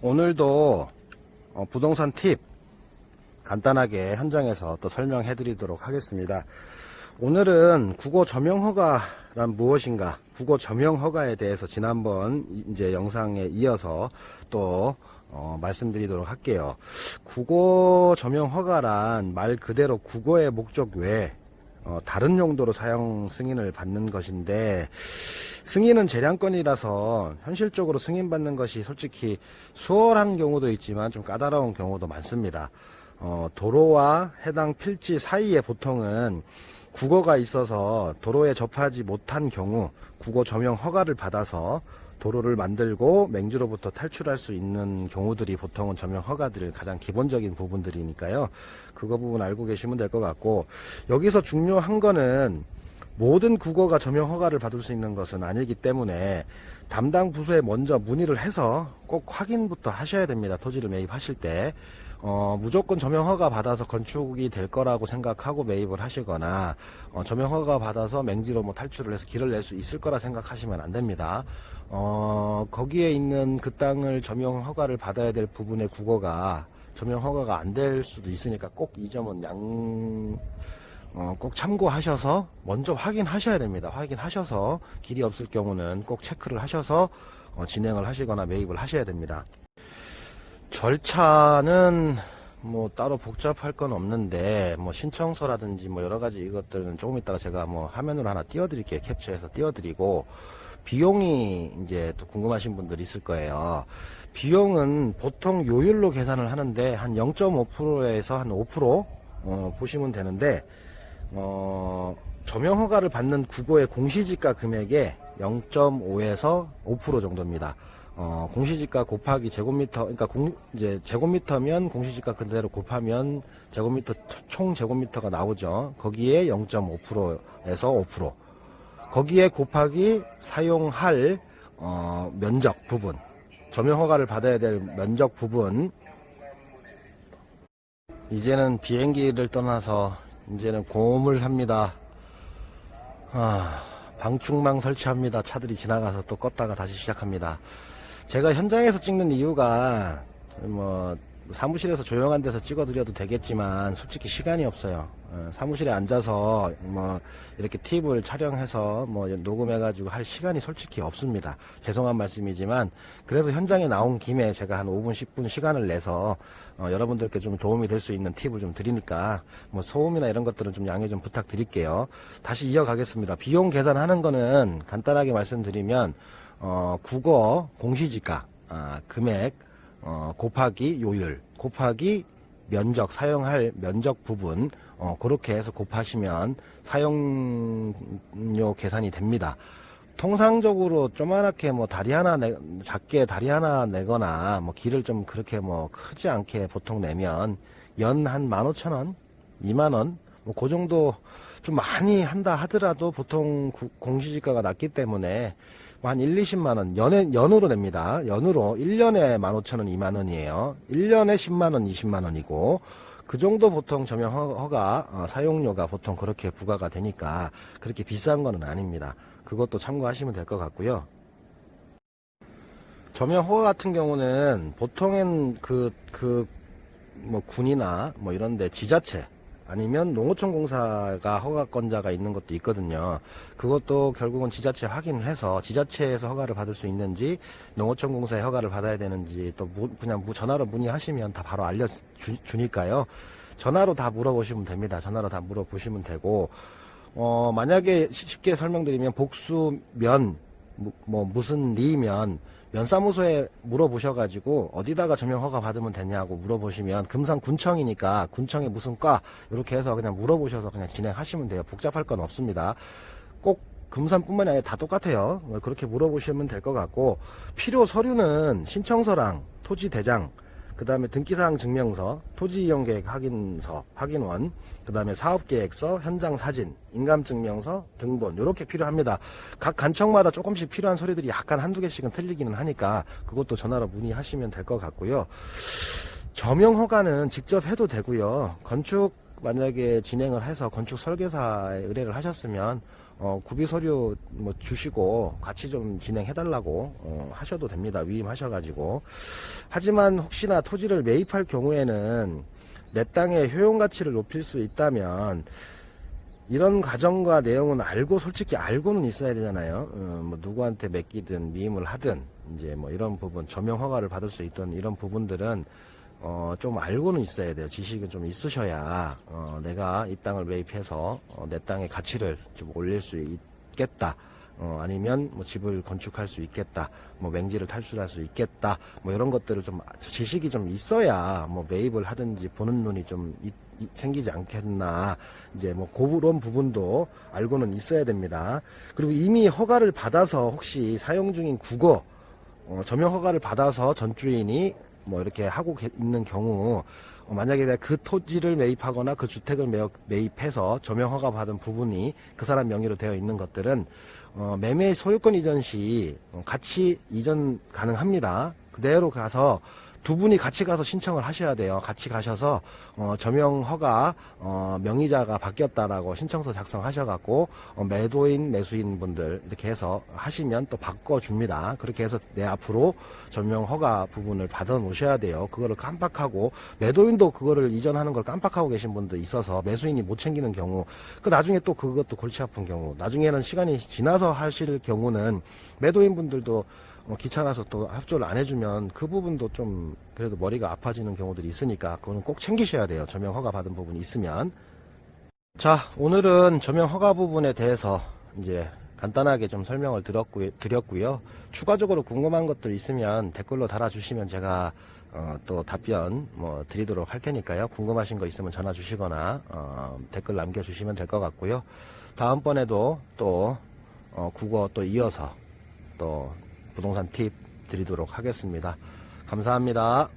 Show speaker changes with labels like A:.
A: 오늘도 부동산 팁 간단하게 현장에서 또 설명해 드리도록 하겠습니다. 오늘은 국어 점용 허가란 무엇인가, 국어 점용 허가에 대해서 지난번 이제 영상에 이어서 또 말씀드리도록 할게요. 국어 점용 허가란 말 그대로 국어의 목적 외에 다른 용도로 사용 승인을 받는 것인데, 승인은 재량권이라서 현실적으로 승인받는 것이 솔직히 수월한 경우도 있지만 좀 까다로운 경우도 많습니다. 도로와 해당 필지 사이에 보통은 국어가 있어서 도로에 접하지 못한 경우 국어 점용 허가를 받아서 도로를 만들고 맹지로부터 탈출할 수 있는 경우들이 보통은 점용 허가들 가장 기본적인 부분들이니까요. 그거 부분 알고 계시면 될 것 같고, 여기서 중요한 거는 모든 국어가 점용 허가를 받을 수 있는 것은 아니기 때문에 담당 부서에 먼저 문의를 해서 꼭 확인부터 하셔야 됩니다. 토지를 매입하실 때 무조건 점용 허가 받아서 건축이 될 거라고 생각하고 매입을 하시거나 점용 허가 받아서 맹지로 뭐 탈출을 해서 길을 낼 수 있을 거라 생각하시면 안 됩니다. 거기에 있는 그 땅을 점용 허가를 받아야 될 부분의 국어가 점용 허가가 안 될 수도 있으니까 꼭 이 점은 꼭 참고하셔서 먼저 확인하셔야 됩니다. 확인하셔서 길이 없을 경우는 꼭 체크를 하셔서 진행을 하시거나 매입을 하셔야 됩니다. 절차는 뭐 따로 복잡할 건 없는데, 뭐 신청서라든지 뭐 여러 가지 이것들은 조금 이따가 제가 뭐 화면으로 하나 띄워드릴게요. 캡처해서 띄워드리고, 비용이 이제 또 궁금하신 분들 있을 거예요. 비용은 보통 요율로 계산을 하는데 한 0.5%에서 한 5% 보시면 되는데, 점용 허가를 받는 국어의 공시지가 금액의 0.5에서 5% 정도입니다. 공시지가 곱하기 제곱미터, 그러니까 이제 제곱미터면 공시지가 그대로 곱하면 제곱미터, 총 제곱미터가 나오죠. 거기에 0.5%에서 5%. 거기에 곱하기 사용할, 면적 부분. 점용 허가를 받아야 될 면적 부분. 이제는 비행기를 떠나서 이제는 고음을 삽니다. 방충망 설치합니다. 차들이 지나가서 또 껐다가 다시 시작합니다. 제가 현장에서 찍는 이유가 뭐 사무실에서 조용한 데서 찍어드려도 되겠지만 솔직히 시간이 없어요. 사무실에 앉아서 뭐 이렇게 팁을 촬영해서 뭐 녹음해가지고 할 시간이 솔직히 없습니다. 죄송한 말씀이지만, 그래서 현장에 나온 김에 제가 한 5분 10분 시간을 내서 여러분들께 좀 도움이 될 수 있는 팁을 좀 드리니까 뭐 소음이나 이런 것들은 좀 양해 좀 부탁드릴게요. 다시 이어가겠습니다. 비용 계산하는 거는 간단하게 말씀드리면 국어 공시지가 금액 곱하기 요율 곱하기 면적, 사용할 면적 부분, 그렇게 해서 곱하시면 사용료 계산이 됩니다. 통상적으로 조그맣게 뭐 작게 다리 하나 내거나 뭐 길을 좀 그렇게 뭐 크지 않게 보통 내면 연 한 15,000원, 2만원, 뭐 그 정도 좀 많이 한다 하더라도 보통 공시지가가 낮기 때문에 한 1, 20만원, 연으로 냅니다. 연으로 1년에 15,000원, 2만원이에요. 1년에 10만원, 20만원이고, 그 정도 보통 점용 허가, 사용료가 보통 그렇게 부과가 되니까 그렇게 비싼 거는 아닙니다. 그것도 참고하시면 될 것 같고요. 점용 허가 같은 경우는 보통은 뭐 군이나 뭐 이런데 지자체, 아니면 농어촌 공사가 허가권자가 있는 것도 있거든요. 그것도 결국은 지자체 확인을 해서 지자체에서 허가를 받을 수 있는지, 농어촌 공사에 허가를 받아야 되는지 또 그냥 전화로 문의하시면 다 바로 알려주니까요. 전화로 다 물어보시면 됩니다. 전화로 다 물어보시면 되고, 만약에 쉽게 설명드리면 복수면, 뭐 무슨 리면, 면사무소에 물어보셔가지고 어디다가 점용 허가 받으면 되냐고 물어보시면, 금산군청이니까 군청에 무슨 과 이렇게 해서 그냥 물어보셔서 그냥 진행하시면 돼요. 복잡할 건 없습니다. 꼭 금산뿐만이 아니라 다 똑같아요. 그렇게 물어보시면 될 것 같고, 필요 서류는 신청서랑 토지 대장, 그 다음에 등기사항 증명서, 토지이용계획 확인서, 확인원, 그 다음에 사업계획서, 현장 사진, 인감증명서, 등본, 이렇게 필요합니다. 각 간청마다 조금씩 필요한 서류들이 약간 한두 개씩은 틀리기는 하니까 그것도 전화로 문의하시면 될 것 같고요. 점용 허가는 직접 해도 되고요. 건축 만약에 진행을 해서 건축 설계사에 의뢰를 하셨으면 구비 서류 뭐 주시고 같이 좀 진행해달라고 하셔도 됩니다. 위임하셔가지고. 하지만 혹시나 토지를 매입할 경우에는 내 땅의 효용 가치를 높일 수 있다면 이런 과정과 내용은 솔직히 알고는 있어야 되잖아요. 뭐 누구한테 맡기든 미임을 하든 이제 뭐 이런 부분, 저명 허가를 받을 수 있던 이런 부분들은 좀 알고는 있어야 돼요. 지식은 좀 있으셔야 내가 이 땅을 매입해서 내 땅의 가치를 좀 올릴 수 있겠다. 아니면 뭐 집을 건축할 수 있겠다. 뭐 맹지를 탈출할 수 있겠다. 뭐 이런 것들을 좀 지식이 좀 있어야 뭐 매입을 하든지 보는 눈이 좀 생기지 않겠나. 이제 뭐 그런 부분도 알고는 있어야 됩니다. 그리고 이미 허가를 받아서 혹시 사용 중인 국어 점용 허가를 받아서 전주인이 뭐 이렇게 하고 있는 경우 만약에 내가 그 토지를 매입하거나 그 주택을 매입해서 점용 허가 받은 부분이 그 사람 명의로 되어 있는 것들은 매매 소유권 이전 시 같이 이전 가능합니다. 그대로 가서 두 분이 같이 가서 신청을 하셔야 돼요. 같이 가셔서 점용 허가 명의자가 바뀌었다라고 신청서 작성하셔갖고 매도인 매수인 분들 이렇게 해서 하시면 또 바꿔줍니다. 그렇게 해서 내 앞으로 점용 허가 부분을 받아 놓으셔야 돼요. 그거를 깜빡하고 매도인도 그거를 이전하는 걸 깜빡하고 계신 분도 있어서 매수인이 못 챙기는 경우, 그 나중에 또 그것도 골치 아픈 경우, 나중에는 시간이 지나서 하실 경우는 매도인 분들도 귀찮아서 또 협조를 안 해주면 그 부분도 좀 그래도 머리가 아파지는 경우들이 있으니까 그거는 꼭 챙기셔야 돼요. 점용 허가 받은 부분이 있으면. 자, 오늘은 점용 허가 부분에 대해서 이제 간단하게 좀 설명을 드렸고요. 추가적으로 궁금한 것들 있으면 댓글로 달아주시면 제가 또 답변 드리도록 할 테니까요. 궁금하신 거 있으면 전화 주시거나 댓글 남겨주시면 될 것 같고요. 다음번에도 또 국어 또 이어서 또 부동산 팁 드리도록 하겠습니다. 감사합니다.